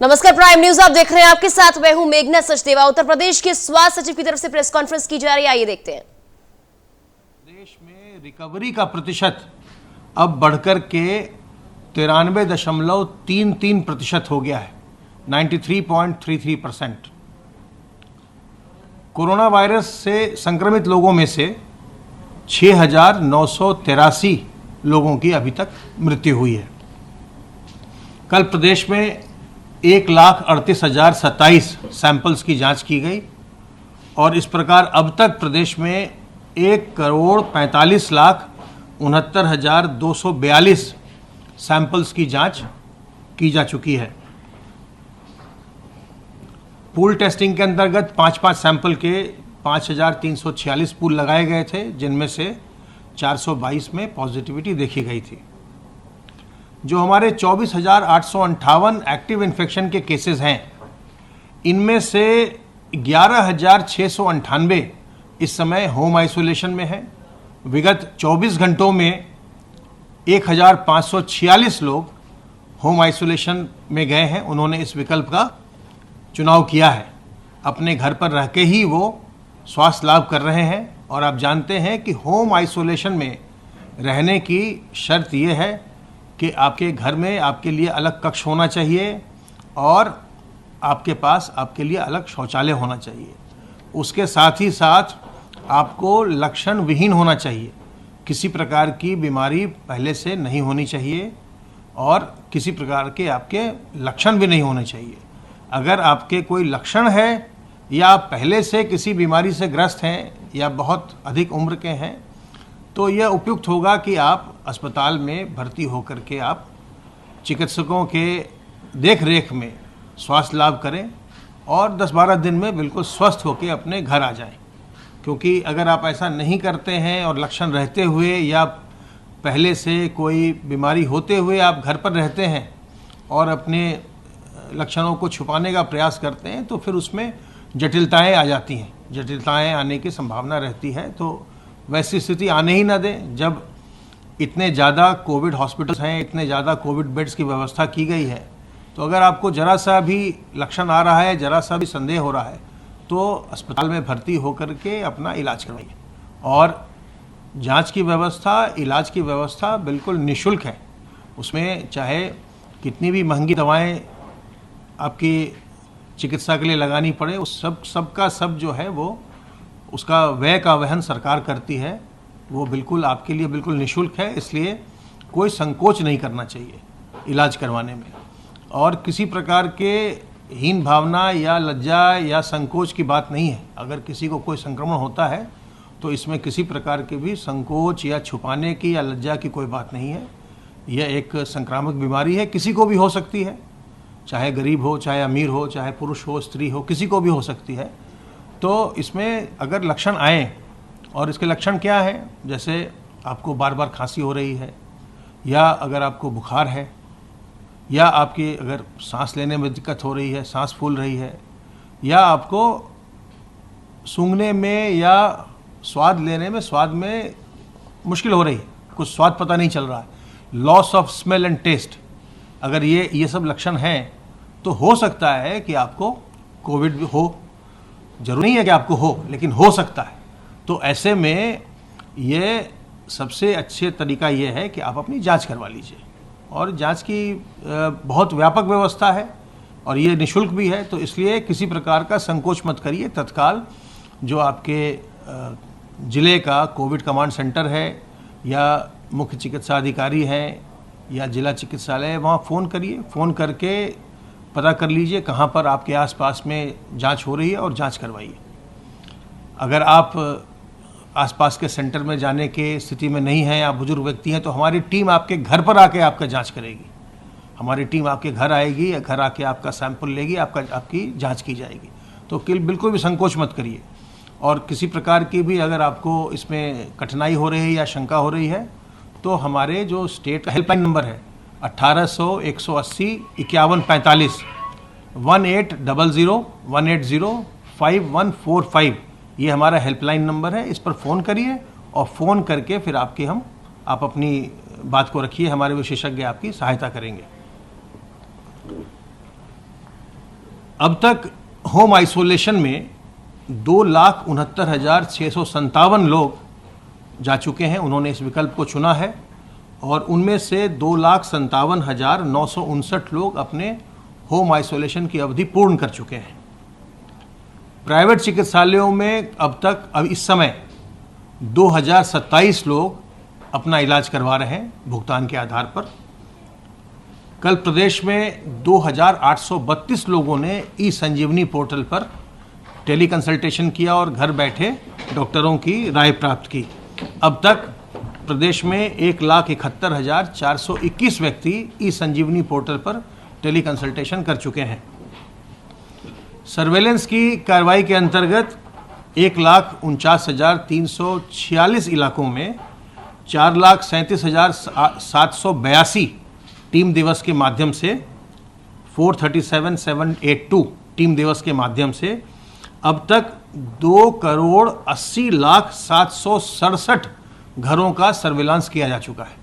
नमस्कार, prime news आप देख रहे हैं। आपके साथ मैं हूं मेघना सचदेवा। उत्तर प्रदेश के स्वास्थ्य सचिव की तरफ से प्रेस कॉन्फ्रेंस की जा रही है, आइए देखते हैं। देश में रिकवरी का प्रतिशत अब बढ़कर के 93.33% हो गया है, 93.33%। कोरोना वायरस से संक्रमित लोगों में से 6,983 लोगों की अभी तक मृत्यु हुई है। कल प्रदेश में 1,38,027 सैंपल्स की जांच की गई और इस प्रकार अब तक प्रदेश में 1,45,69,242 सैंपल्स की जांच की जा चुकी है। पूल टेस्टिंग के अंतर्गत 5-5 सैंपल के 5,346 पूल लगाए गए थे, जिनमें से 422 में पॉजिटिविटी देखी गई थी। जो हमारे 24,858 एक्टिव इन्फेक्शन के केसेस हैं, इनमें से 11,698 इस समय होम आइसोलेशन में हैं। विगत 24 घंटों में 1,546 लोग होम आइसोलेशन में गए हैं। उन्होंने इस विकल्प का चुनाव किया है। अपने घर पर रह के ही वो स्वास्थ्य लाभ कर रहे हैं। और आप जानते हैं कि होम आइसोलेशन में रहने की शर्त ये है कि आपके घर में आपके लिए अलग कक्ष होना चाहिए और आपके पास आपके लिए अलग शौचालय होना चाहिए। उसके साथ ही साथ आपको लक्षण विहीन होना चाहिए। किसी प्रकार की बीमारी पहले से नहीं होनी चाहिए और किसी प्रकार के आपके लक्षण भी नहीं होने चाहिए। अगर आपके कोई लक्षण है या आप पहले से किसी बीमारी से ग्रस्त हैं या बहुत अधिक उम्र के हैं, तो यह उपयुक्त होगा कि आप अस्पताल में भर्ती होकर के आप चिकित्सकों के देख रेख में स्वास्थ्य लाभ करें और 10-12 दिन में बिल्कुल स्वस्थ होकर अपने घर आ जाएं। क्योंकि अगर आप ऐसा नहीं करते हैं और लक्षण रहते हुए या पहले से कोई बीमारी होते हुए आप घर पर रहते हैं और अपने लक्षणों को छुपाने का प्रयास करते हैं, तो फिर उसमें जटिलताएं आ जाती हैं। जटिलताएं आने की संभावना रहती है। तो वैसी स्थिति आने ही ना दें। जब इतने ज़्यादा कोविड हॉस्पिटल्स हैं, इतने ज़्यादा कोविड बेड्स की व्यवस्था की गई है, तो अगर आपको ज़रा सा भी लक्षण आ रहा है, ज़रा सा भी संदेह हो रहा है, तो अस्पताल में भर्ती होकर के अपना इलाज करवाइए। और जांच की व्यवस्था, इलाज की व्यवस्था बिल्कुल निःशुल्क है। उसमें चाहे कितनी भी महंगी दवाएं आपकी चिकित्सा के लिए लगानी पड़े, उस सबका सब जो है वो उसका व्यय का वहन सरकार करती है। वो बिल्कुल आपके लिए बिल्कुल निःशुल्क है। इसलिए कोई संकोच नहीं करना चाहिए इलाज करवाने में। और किसी प्रकार के हीन भावना या लज्जा या संकोच की बात नहीं है। अगर किसी को कोई संक्रमण होता है तो इसमें किसी प्रकार के भी संकोच या छुपाने की या लज्जा की कोई बात नहीं है। यह एक संक्रामक बीमारी है, किसी को भी हो सकती है, चाहे गरीब हो, चाहे अमीर हो, चाहे पुरुष हो, स्त्री हो, किसी को भी हो सकती है। तो इसमें अगर लक्षण आए, और इसके लक्षण क्या हैं, जैसे आपको बार बार खांसी हो रही है, या अगर आपको बुखार है, या आपकी अगर सांस लेने में दिक्कत हो रही है, सांस फूल रही है, या आपको सूंघने में या स्वाद लेने में मुश्किल हो रही है, कुछ स्वाद पता नहीं चल रहा है, loss of smell and taste, अगर ये सब लक्षण हैं, तो हो सकता है कि आपको कोविड भी हो। जरूरी नहीं है कि आपको हो, लेकिन हो सकता है। तो ऐसे में ये सबसे अच्छे तरीका ये है कि आप अपनी जांच करवा लीजिए। और जांच की बहुत व्यापक व्यवस्था है और ये निःशुल्क भी है। तो इसलिए किसी प्रकार का संकोच मत करिए। तत्काल जो आपके ज़िले का कोविड कमांड सेंटर है या मुख्य चिकित्सा अधिकारी हैं या जिला चिकित्सालय है, वहाँ फ़ोन करिए। फ़ोन करके पता कर लीजिए कहाँ पर आपके आसपास में जांच हो रही है और जांच करवाइए। अगर आप आसपास के सेंटर में जाने के स्थिति में नहीं हैं, आप बुजुर्ग व्यक्ति हैं, तो हमारी टीम आपके घर पर आके आपका जांच करेगी। हमारी टीम आपके घर आएगी या घर आके आपका सैंपल लेगी, आपकी जांच की जाएगी। तो बिल्कुल भी संकोच मत करिए। और किसी प्रकार की भी अगर आपको इसमें कठिनाई हो रही है या शंका हो रही है, तो हमारे जो स्टेट का हेल्पलाइन नंबर है 1800-180-5145 1800-180-5145, ये हमारा हेल्पलाइन नंबर है। इस पर फ़ोन करिए और फ़ोन करके फिर आप अपनी बात को रखिए। हमारे विशेषज्ञ आपकी सहायता करेंगे। अब तक होम आइसोलेशन में 2,69,657 लोग जा चुके हैं। उन्होंने इस विकल्प को चुना है और उनमें से 2,57,959 लोग अपने होम आइसोलेशन की अवधि पूर्ण कर चुके हैं। प्राइवेट चिकित्सालयों में अब इस समय 2,027 लोग अपना इलाज करवा रहे हैं भुगतान के आधार पर। कल प्रदेश में 2,832 लोगों ने ई संजीवनी पोर्टल पर टेली कंसल्टेशन किया और घर बैठे डॉक्टरों की राय प्राप्त की। अब तक प्रदेश में 1,71,421 व्यक्ति ई संजीवनी पोर्टल पर टेली कंसल्टेशन कर चुके हैं। सर्वेलेंस की कार्रवाई के अंतर्गत 1,49,346 इलाकों में 4,37,782 टीम दिवस के माध्यम से 437,782 टीम दिवस के माध्यम से अब तक 2,80,00,767 घरों का सर्विलांस किया जा चुका है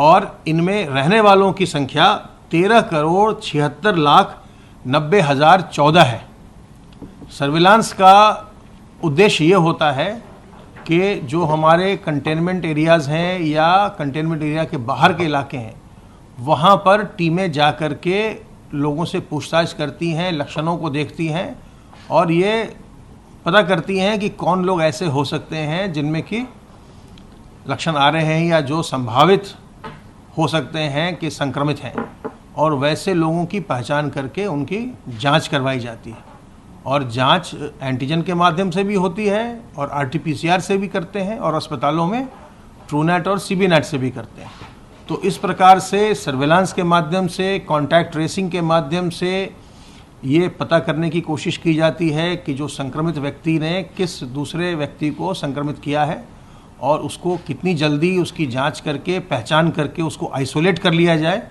और इनमें रहने वालों की संख्या 13,76,90,014 है। सर्विलांस का उद्देश्य ये होता है कि जो हमारे कंटेनमेंट एरियाज़ हैं या कंटेनमेंट एरिया के बाहर के इलाके हैं वहाँ पर टीमें जा कर के लोगों से पूछताछ करती हैं, लक्षणों को देखती हैं और ये पता करती हैं कि कौन लोग ऐसे हो सकते हैं जिनमें कि लक्षण आ रहे हैं या जो संभावित हो सकते हैं कि संक्रमित हैं, और वैसे लोगों की पहचान करके उनकी जांच करवाई जाती है। और जांच एंटीजन के माध्यम से भी होती है और RT-PCR से भी करते हैं और अस्पतालों में ट्रूनेट और CBNET से भी करते हैं। तो इस प्रकार से सर्वेलांस के माध्यम से, कॉन्टैक्ट ट्रेसिंग के माध्यम से ये पता करने की कोशिश की जाती है कि जो संक्रमित व्यक्ति ने किस दूसरे व्यक्ति को संक्रमित किया है और उसको कितनी जल्दी उसकी जांच करके पहचान करके उसको आइसोलेट कर लिया जाए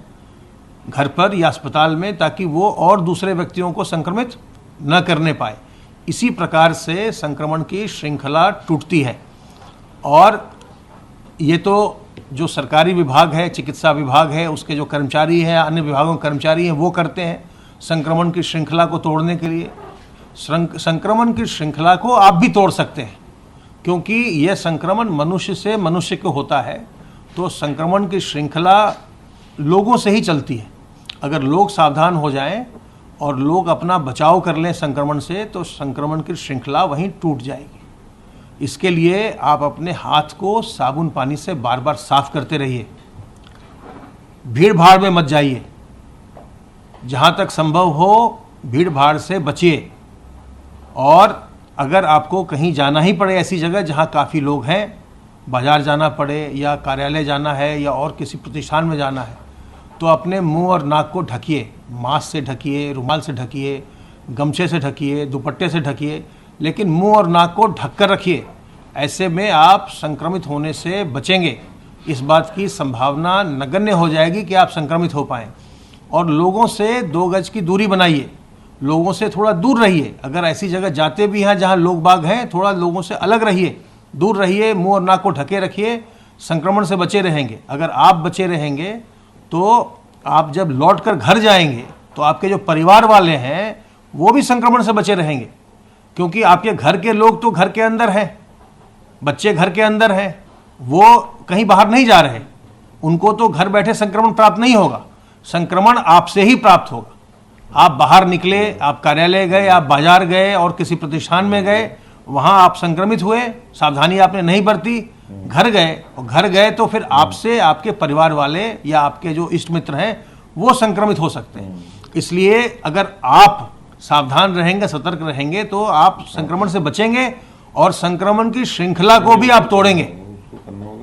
घर पर या अस्पताल में, ताकि वो और दूसरे व्यक्तियों को संक्रमित न करने पाए। इसी प्रकार से संक्रमण की श्रृंखला टूटती है। और ये तो जो सरकारी विभाग है, चिकित्सा विभाग है, उसके जो कर्मचारी हैं, अन्य विभागों के कर्मचारी हैं, वो करते हैं संक्रमण की श्रृंखला को तोड़ने के लिए। संक्रमण की श्रृंखला को आप भी तोड़ सकते हैं, क्योंकि यह संक्रमण मनुष्य से मनुष्य को होता है। तो संक्रमण की श्रृंखला लोगों से ही चलती है। अगर लोग सावधान हो जाएं और लोग अपना बचाव कर लें संक्रमण से, तो संक्रमण की श्रृंखला वहीं टूट जाएगी। इसके लिए आप अपने हाथ को साबुन पानी से बार बार साफ करते रहिए। भीड़ भाड़ में मत जाइए, जहाँ तक संभव हो भीड़ भाड़ से बचिए। और अगर आपको कहीं जाना ही पड़े, ऐसी जगह जहाँ काफ़ी लोग हैं, बाजार जाना पड़े या कार्यालय जाना है या और किसी प्रतिष्ठान में जाना है, तो अपने मुंह और नाक को ढकिए। मास्क से ढकिए, रुमाल से ढकिए, गमछे से ढकिए, दुपट्टे से ढकिए, लेकिन मुंह और नाक को ढक कर रखिए। ऐसे में आप संक्रमित होने से बचेंगे। इस बात की संभावना नगण्य हो जाएगी कि आप संक्रमित हो पाएँ। और लोगों से 2 गज की दूरी बनाइए, लोगों से थोड़ा दूर रहिए। अगर ऐसी जगह जाते भी हैं जहां लोग बाग हैं, थोड़ा लोगों से अलग रहिए, दूर रहिए, मुंह और नाक को ढके रखिए, संक्रमण से बचे रहेंगे। अगर आप बचे रहेंगे तो आप जब लौट कर घर जाएंगे तो आपके जो परिवार वाले हैं वो भी संक्रमण से बचे रहेंगे, क्योंकि आपके घर के लोग तो घर के अंदर हैं, बच्चे घर के अंदर हैं, वो कहीं बाहर नहीं जा रहे, उनको तो घर बैठे संक्रमण प्राप्त नहीं होगा। संक्रमण आपसे ही प्राप्त होगा। आप बाहर निकले, आप कार्यालय गए, आप बाजार गए और किसी प्रतिष्ठान में गए, वहां आप संक्रमित हुए, सावधानी आपने नहीं बरती, घर गए, और घर गए तो फिर आपसे आपके परिवार वाले या आपके जो इष्ट मित्र हैं वो संक्रमित हो सकते हैं। इसलिए अगर आप सावधान रहेंगे, सतर्क रहेंगे, तो आप संक्रमण से बचेंगे और संक्रमण की श्रृंखला को भी आप तोड़ेंगे।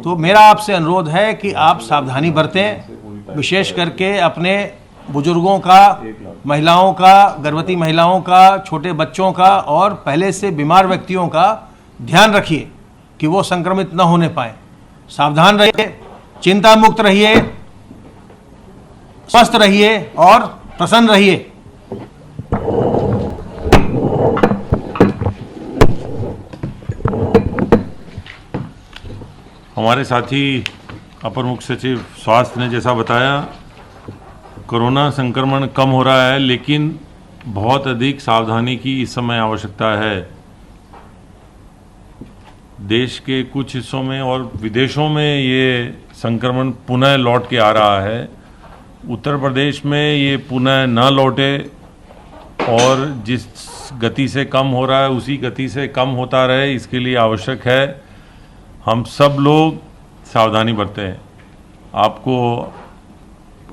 तो मेरा आपसे अनुरोध है कि आप सावधानी बरतें, विशेष करके अपने बुजुर्गों का, महिलाओं का, गर्भवती महिलाओं का, छोटे बच्चों का और पहले से बीमार व्यक्तियों का ध्यान रखिए कि वो संक्रमित न होने पाए। सावधान रहिए, चिंता मुक्त रहिए, स्वस्थ रहिए और प्रसन्न रहिए। हमारे साथी अपर मुख्य सचिव स्वास्थ्य ने जैसा बताया, कोरोना संक्रमण कम हो रहा है, लेकिन बहुत अधिक सावधानी की इस समय आवश्यकता है। देश के कुछ हिस्सों में और विदेशों में ये संक्रमण पुनः लौट के आ रहा है। उत्तर प्रदेश में ये पुनः न लौटे और जिस गति से कम हो रहा है उसी गति से कम होता रहे, इसके लिए आवश्यक है हम सब लोग सावधानी बरतें। आपको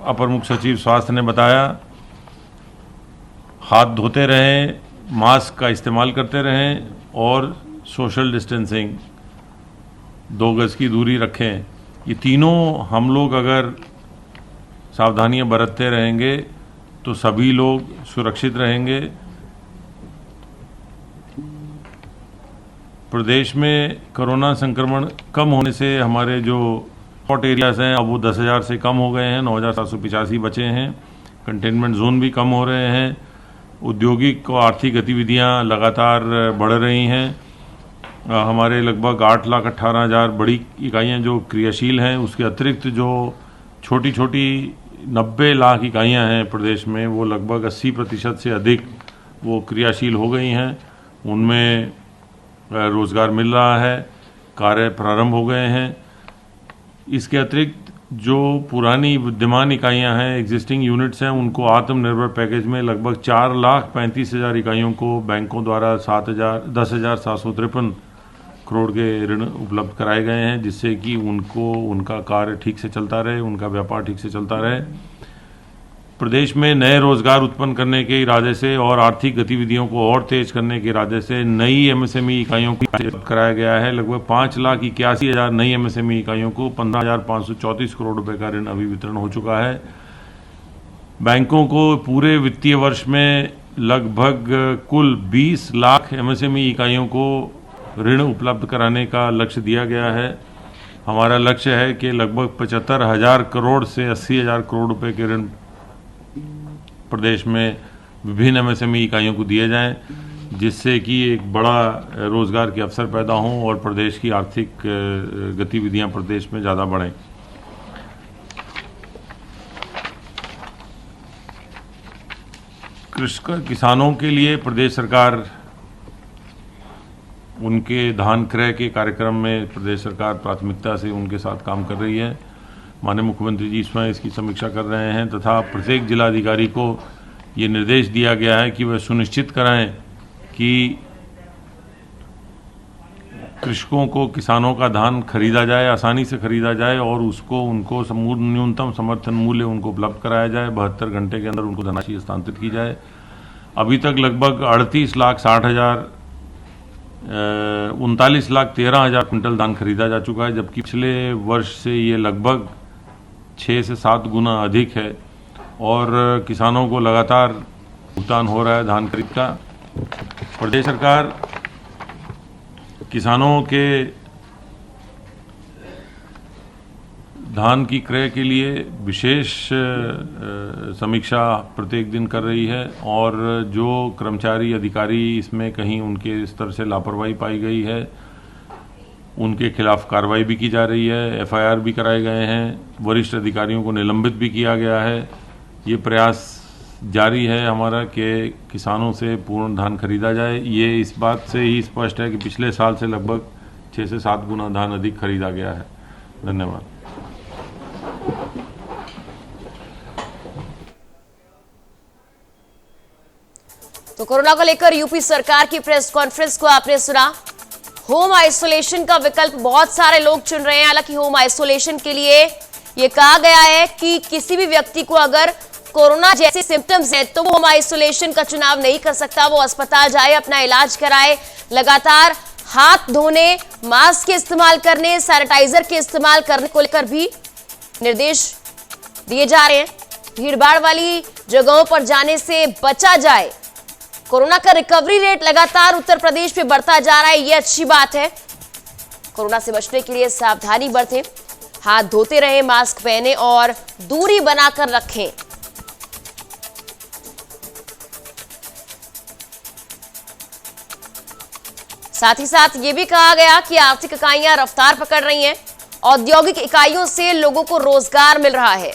अपर मुख्य सचिव स्वास्थ्य ने बताया, हाथ धोते रहें, मास्क का इस्तेमाल करते रहें और सोशल डिस्टेंसिंग 2 गज की दूरी रखें। ये तीनों हम लोग अगर सावधानियां बरतते रहेंगे तो सभी लोग सुरक्षित रहेंगे। प्रदेश में कोरोना संक्रमण कम होने से हमारे जो हॉट एरियाज हैं अब वो 10,000 से कम हो गए हैं, 9,785 बचे हैं। कंटेनमेंट जोन भी कम हो रहे हैं। औद्योगिक और आर्थिक गतिविधियां लगातार बढ़ रही हैं। हमारे लगभग 8,18,000 बड़ी इकाइयां जो क्रियाशील हैं, उसके अतिरिक्त जो छोटी छोटी 90 लाख इकाइयां हैं प्रदेश में, वो लगभग 80% से अधिक वो क्रियाशील हो गई हैं। उनमें रोज़गार मिल रहा है, कार्य प्रारंभ हो गए हैं। इसके अतिरिक्त जो पुरानी विद्यमान इकाइयां हैं, एग्जिस्टिंग यूनिट्स हैं, उनको आत्मनिर्भर पैकेज में लगभग 4,35,000 इकाइयों को बैंकों द्वारा 10,753 करोड़ के ऋण उपलब्ध कराए गए हैं, जिससे कि उनको उनका कार्य ठीक से चलता रहे, उनका व्यापार ठीक से चलता रहे। प्रदेश में नए रोजगार उत्पन्न करने के इरादे से और आर्थिक गतिविधियों को और तेज करने के इरादे से नई एमएसएमई इकाइयों को कराया गया है। लगभग 5,81,000 नई एमएसएमई इकाइयों को 15,534 करोड़ रुपए का ऋण अभी वितरण हो चुका है। बैंकों को पूरे वित्तीय वर्ष में लगभग कुल 20 लाख एमएसएमई इकाइयों को ऋण उपलब्ध कराने का लक्ष्य दिया गया है। हमारा लक्ष्य है कि लगभग 75,000 करोड़ से 80,000 करोड़ रुपए के ऋण प्रदेश में विभिन्न एमएसएमई इकाइयों को दिए जाएं, जिससे कि एक बड़ा रोजगार के अवसर पैदा हों और प्रदेश की आर्थिक गतिविधियां प्रदेश में ज़्यादा बढ़ें। किसानों के लिए प्रदेश सरकार उनके धान क्रय के कार्यक्रम में प्रदेश सरकार प्राथमिकता से उनके साथ काम कर रही है। माननीय मुख्यमंत्री जी इसमें इसकी समीक्षा कर रहे हैं तथा प्रत्येक जिलाधिकारी को ये निर्देश दिया गया है कि वह सुनिश्चित कराएं कि कृषकों को, किसानों का धान खरीदा जाए, आसानी से खरीदा जाए और उसको उनको न्यूनतम समर्थन मूल्य उनको उपलब्ध कराया जाए। 72 घंटे के अंदर उनको धनराशि हस्तांतरित की जाए। अभी तक लगभग 39,13,000 कुंटल धान खरीदा जा चुका है, जबकि पिछले वर्ष से ये लगभग 6 से 7 गुना अधिक है और किसानों को लगातार भुगतान हो रहा है धान खरीद का। प्रदेश सरकार किसानों के धान की क्रय के लिए विशेष समीक्षा प्रत्येक दिन कर रही है और जो कर्मचारी अधिकारी इसमें कहीं उनके स्तर से लापरवाही पाई गई है उनके खिलाफ कार्रवाई भी की जा रही है। एफआईआर भी कराए गए हैं, वरिष्ठ अधिकारियों को निलंबित भी किया गया है। ये प्रयास जारी है हमारा कि किसानों से पूर्ण धान खरीदा जाए। ये इस बात से ही स्पष्ट है कि पिछले साल से लगभग 6 से 7 गुना धान अधिक खरीदा गया है। धन्यवाद। तो कोरोना को लेकर यूपी सरकार की प्रेस कॉन्फ्रेंस को आपने सुना। होम आइसोलेशन का विकल्प बहुत सारे लोग चुन रहे हैं। हालांकि होम आइसोलेशन के लिए यह कहा गया है कि किसी भी व्यक्ति को अगर कोरोना जैसे सिम्टम्स हैं तो वो होम आइसोलेशन का चुनाव नहीं कर सकता। वो अस्पताल जाए, अपना इलाज कराए, लगातार हाथ धोने, मास्क के इस्तेमाल करने, सैनिटाइजर के इस्तेमाल करने को लेकर भी निर्देश दिए जा रहे हैं। भीड़भाड़ वाली जगहों पर जाने से बचा जाए। कोरोना का रिकवरी रेट लगातार उत्तर प्रदेश में बढ़ता जा रहा है, यह अच्छी बात है। कोरोना से बचने के लिए सावधानी बरतें, हाथ धोते रहें, मास्क पहने और दूरी बनाकर रखें। साथ ही साथ यह भी कहा गया कि आर्थिक इकाइयां रफ्तार पकड़ रही हैं। औद्योगिक इकाइयों से लोगों को रोजगार मिल रहा है।